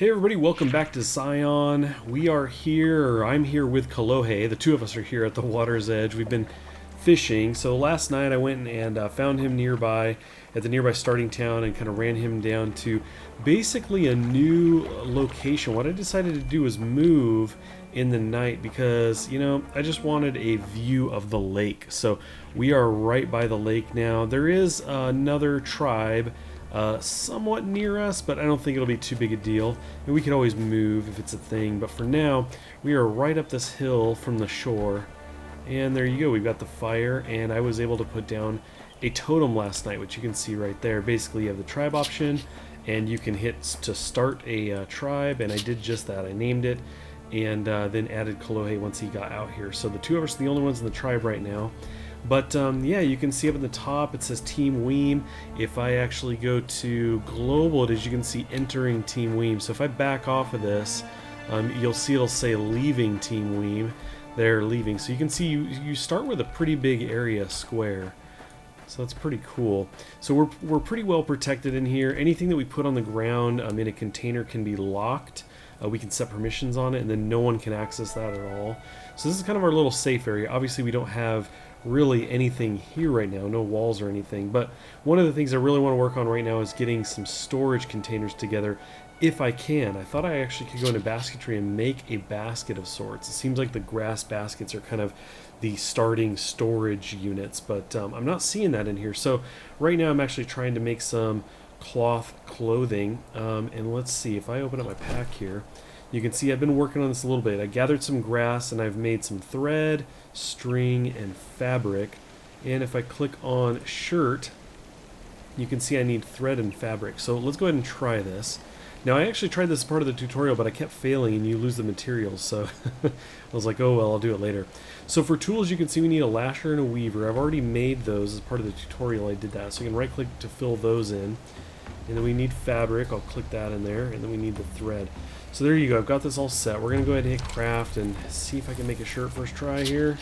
Hey everybody, welcome back to Xsyon. We are here, or I'm here with Kalohe. The two of us are here at the water's edge. We've been fishing. So last night I went and found him nearby, at the nearby starting town, and kind of ran him down to basically a new location. What I decided to do was move in the night because, you know, I just wanted a view of the lake. So we are right by the lake now. There is another tribe somewhat near us, but I don't think it'll be too big a deal. And we can always move if it's a thing, but for now we are right up this hill from the shore, and there you go. We've got the fire, and I was able to put down a totem last night, which you can see right there. Basically you have the tribe option and you can hit to start a tribe, and I did just that. I named it and then added Kalohe once he got out here. So the two of us are the only ones in the tribe right now. But yeah, you can see up at the top it says Team Weem. If I actually go to global, as you can see, entering Team Weem. So if I back off of this, you'll see it'll say leaving Team Weem. They're leaving. So you can see you start with a pretty big area square. So that's pretty cool. So we're pretty well protected in here. Anything that we put on the ground in a container can be locked. We can set permissions on it, and then no one can access that at all. So this is kind of our little safe area. Obviously we don't have really anything here right now, no walls or anything, but one of the things I really want to work on right now is getting some storage containers together if I can. I thought I actually could go into basketry and make a basket of sorts. It seems like the grass baskets are kind of the starting storage units, but I'm not seeing that in here. So right now I'm actually trying to make some cloth clothing, and let's see if I open up my pack here. You can see I've been working on this a little bit. I gathered some grass and I've made some thread, string, and fabric. And if I click on shirt, you can see I need thread and fabric. So let's go ahead and try this. Now I actually tried this as part of the tutorial, but I kept failing and you lose the materials. So I was like, oh well, I'll do it later. So for tools, you can see we need a lasher and a weaver. I've already made those as part of the tutorial. I did that. So you can right click to fill those in. And then we need fabric. I'll click that in there. And then we need the thread. So there you go, I've got this all set. We're going to go ahead and hit craft and see if I can make a shirt first try here.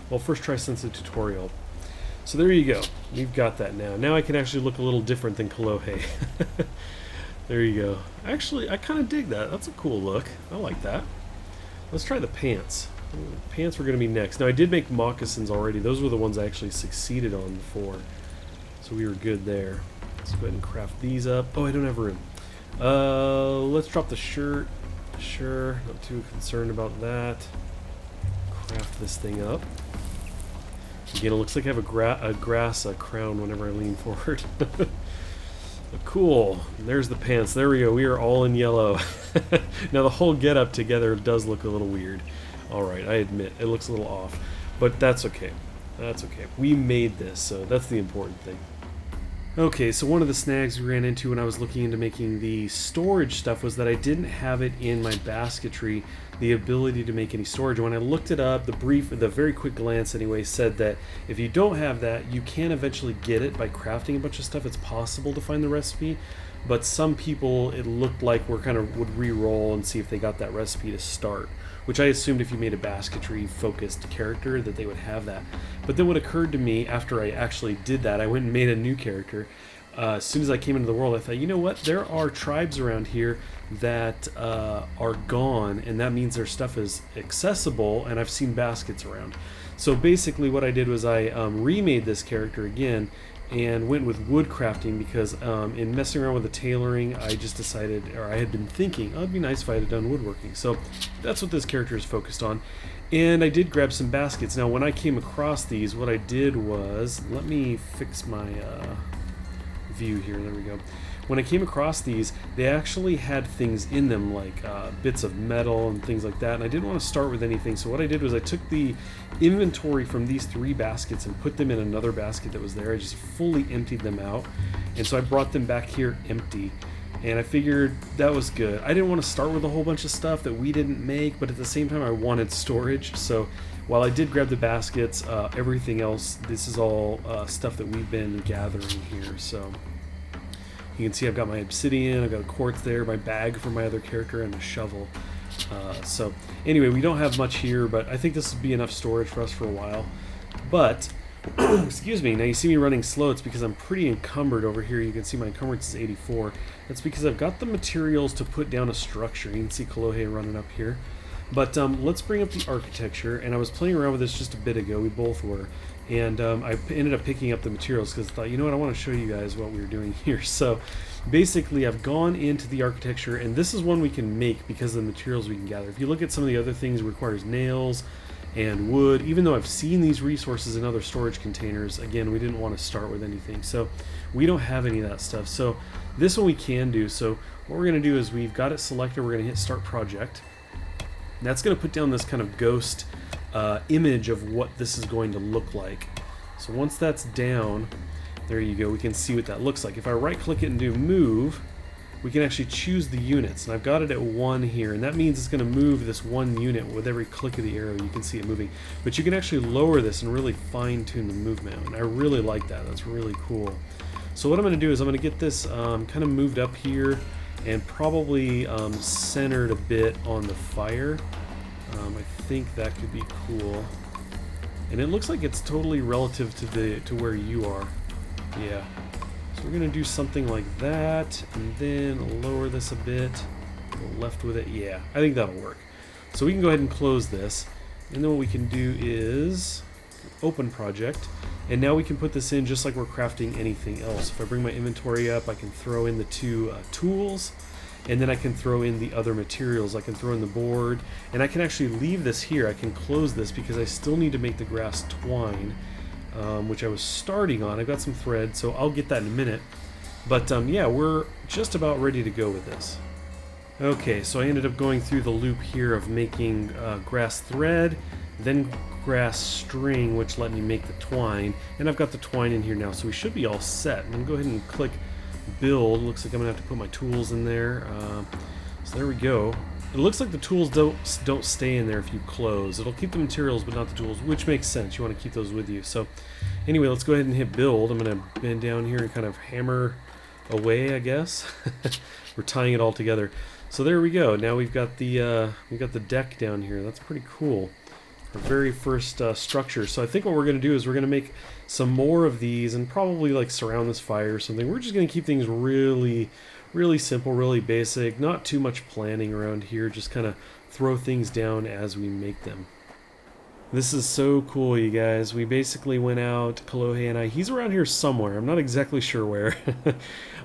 Well, first try since the tutorial. So there you go, we've got that now. Now I can actually look a little different than Kalohe. There you go. Actually, I kind of dig that. That's a cool look. I like that. Let's try the pants. Pants were going to be next. Now I did make moccasins already. Those were the ones I actually succeeded on before. So we were good there. Let's go ahead and craft these up. Oh, I don't have room. Let's drop the shirt. Sure, not too concerned about that. Craft this thing up. Again, it looks like I have a grass crown whenever I lean forward. Cool. There's the pants. There we go. We are all in yellow. Now the whole getup together does look a little weird. Alright, I admit, it looks a little off. But that's okay. That's okay. We made this, so that's the important thing. Okay, so one of the snags we ran into when I was looking into making the storage stuff was that I didn't have it in my basketry, the ability to make any storage. And when I looked it up, the very quick glance anyway, said that if you don't have that, you can eventually get it by crafting a bunch of stuff. It's possible to find the recipe, but some people, it looked like would re-roll and see if they got that recipe to start, which I assumed if you made a basketry-focused character that they would have that. But then what occurred to me after I actually did that, I went and made a new character. As soon as I came into the world, I thought, you know what? There are tribes around here that are gone, and that means their stuff is accessible, and I've seen baskets around. So basically what I did was I remade this character again, and went with wood crafting because in messing around with the tailoring, I just decided, or I had been thinking, oh, it'd be nice if I had done woodworking. So that's what this character is focused on. And I did grab some baskets. Now when I came across these, what I did was, let me fix my view here, there we go. When I came across these, they actually had things in them like bits of metal and things like that, and I didn't want to start with anything, so what I did was I took the inventory from these 3 baskets and put them in another basket that was there. I just fully emptied them out, and so I brought them back here empty, and I figured that was good. I didn't want to start with a whole bunch of stuff that we didn't make, but at the same time I wanted storage, so while I did grab the baskets, everything else, this is all stuff that we've been gathering here, so you can see I've got my obsidian, I've got a quartz there, my bag for my other character, and a shovel. So anyway, we don't have much here, but I think this would be enough storage for us for a while. But Excuse me. Now you see me running slow. It's because I'm pretty encumbered over here. You can see my encumbrance is 84. That's because I've got the materials to put down a structure. You can see Kalohe running up here. But let's bring up the architecture. And I was playing around with this just a bit ago. We both were. And I ended up picking up the materials because I thought, you know what, I want to show you guys what we were doing here. So basically I've gone into the architecture, and this is one we can make because of the materials we can gather. If you look at some of the other things, it requires nails and wood. Even though I've seen these resources in other storage containers, again, we didn't want to start with anything. So we don't have any of that stuff. So this one we can do. So what we're going to do is we've got it selected. We're going to hit Start Project. And that's going to put down this kind of ghost image of what this is going to look like. So once that's down, there you go, we can see what that looks like. If I right click it and do move, we can actually choose the units, and I've got it at 1 here, and that means it's going to move this 1 unit with every click of the arrow. You can see it moving, but you can actually lower this and really fine-tune the movement, and I really like that. That's really cool. So what I'm going to do is I'm going to get this kind of moved up here and probably centered a bit on the fire. I think that could be cool, and it looks like it's totally relative to where you are. Yeah, so we're gonna do something like that, and then lower this a bit, go left with it. Yeah, I think that'll work. So we can go ahead and close this, and then what we can do is open project, and now we can put this in just like we're crafting anything else. If I bring my inventory up, I can throw in the 2 tools, and then I can throw in the other materials. I can throw in the board, and I can actually leave this here. I can close this because I still need to make the grass twine, which I was starting on. I've got some thread, so I'll get that in a minute. But yeah, we're just about ready to go with this. Okay, so I ended up going through the loop here of making grass thread, then grass string, which let me make the twine, and I've got the twine in here now, so we should be all set. I'm going to go ahead and click build. Looks like I'm gonna have to put my tools in there. So there we go. It looks like the tools don't stay in there if you close. It'll keep the materials but not the tools, which makes sense. You want to keep those with you. So anyway, let's go ahead and hit build. I'm gonna bend down here and kind of hammer away, I guess. We're tying it all together. So there we go. Now we've got the deck down here. That's pretty cool. Our very first structure. So I think what we're going to do is we're going to make some more of these and probably like surround this fire or something. We're just going to keep things really, really simple, really basic. Not too much planning around here. Just kind of throw things down as we make them. This is so cool, you guys. We basically went out, Kalohe and I, he's around here somewhere. I'm not exactly sure where.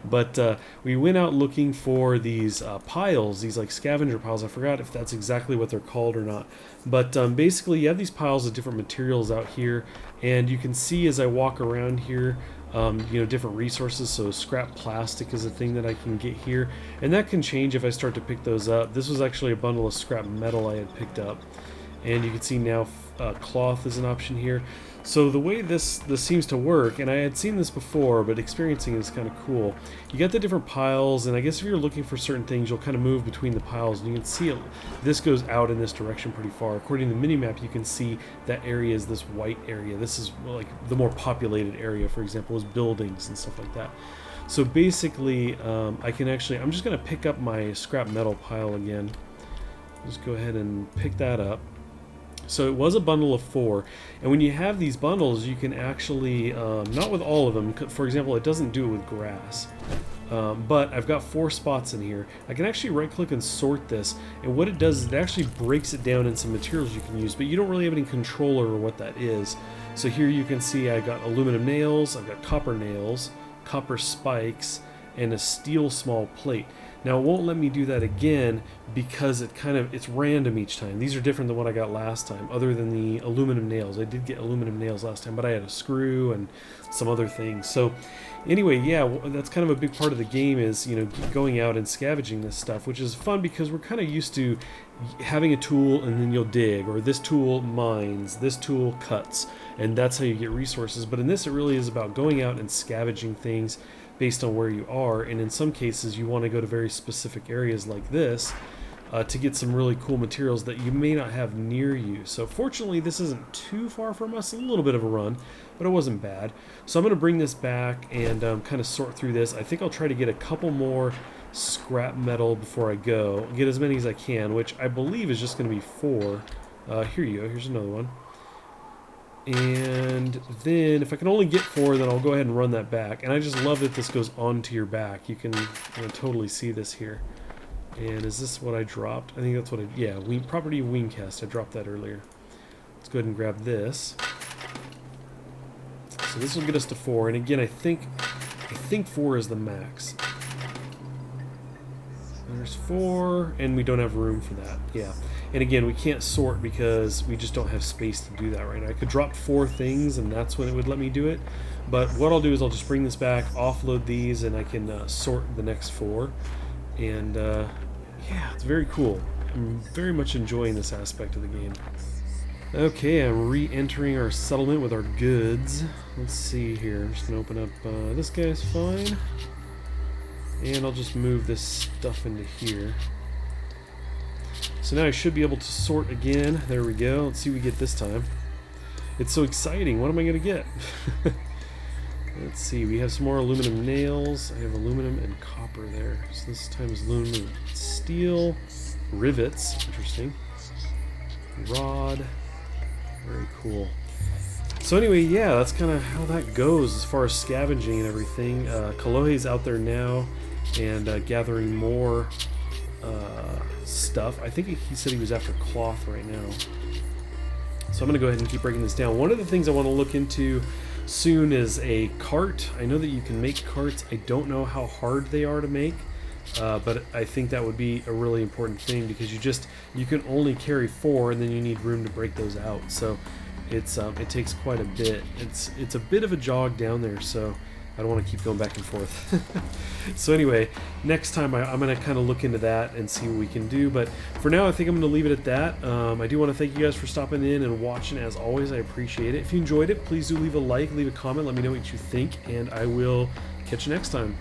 But we went out looking for these piles, these like scavenger piles. I forgot if that's exactly what they're called or not. But basically you have these piles of different materials out here. And you can see as I walk around here, you know, different resources. So scrap plastic is a thing that I can get here. And that can change if I start to pick those up. This was actually a bundle of scrap metal I had picked up. And you can see now cloth is an option here. So the way this seems to work, and I had seen this before, but experiencing it is kind of cool. You got the different piles, and I guess if you're looking for certain things, you'll kind of move between the piles, and you can see it. This goes out in this direction pretty far. According to the minimap, you can see that area is this white area. This is like the more populated area, for example, is buildings and stuff like that. So basically, I can actually, I'm just going to pick up my scrap metal pile again. Just go ahead and pick that up. So it was a bundle of 4, and when you have these bundles, you can actually, not with all of them, for example, it doesn't do it with grass, but I've got 4 spots in here. I can actually right click and sort this, and what it does is it actually breaks it down in some materials you can use, but you don't really have any control over what that is. So here you can see I got aluminum nails, I've got copper nails, copper spikes, and a steel small plate. Now it won't let me do that again because it's random each time. These are different than what I got last time, other than the aluminum nails. I did get aluminum nails last time, but I had a screw and some other things. So anyway, yeah, that's kind of a big part of the game is, you know, going out and scavenging this stuff, which is fun because we're kind of used to having a tool and then you'll dig, or this tool mines, this tool cuts, and that's how you get resources. But in this, it really is about going out and scavenging things based on where you are, and in some cases you want to go to very specific areas like this to get some really cool materials that you may not have near you. So fortunately this isn't too far from us, a little bit of a run, but it wasn't bad. So I'm going to bring this back and kind of sort through this. I think I'll try to get a couple more scrap metal before I go, get as many as I can, which I believe is just going to be 4. Here you go, here's another one. And then if I can only get 4, then I'll go ahead and run that back. And I just love that this goes onto your back. You can totally see this here. And is this what I dropped? I think that's what yeah, property of Weemcast. I dropped that earlier. Let's go ahead and grab this. So this will get us to 4. And again, I think 4 is the max. There's 4, and we don't have room for that. Yeah. And again, we can't sort because we just don't have space to do that right now. I could drop 4 things, and that's when it would let me do it. But what I'll do is I'll just bring this back, offload these, and I can sort the next 4. And yeah, it's very cool. I'm very much enjoying this aspect of the game. Okay, I'm re-entering our settlement with our goods. Let's see here. I'm just going to open up this guy's fine. And I'll just move this stuff into here. So now I should be able to sort again. There we go. Let's see what we get this time. It's so exciting. What am I going to get? Let's see. We have some more aluminum nails. I have aluminum and copper there. So this time is aluminum, steel, rivets. Interesting. Rod. Very cool. So anyway, yeah, that's kind of how that goes as far as scavenging and everything. Kalohe's out there now and gathering more stuff. I think he said he was after cloth right now. So I'm going to go ahead and keep breaking this down. One of the things I want to look into soon is a cart. I know that you can make carts. I don't know how hard they are to make, but I think that would be a really important thing because you can only carry 4 and then you need room to break those out. So it takes quite a bit. It's a bit of a jog down there, so I don't want to keep going back and forth. So anyway, next time I'm going to kind of look into that and see what we can do. But for now, I think I'm going to leave it at that. I do want to thank you guys for stopping in and watching. As always, I appreciate it. If you enjoyed it, please do leave a like, leave a comment, let me know what you think, and I will catch you next time.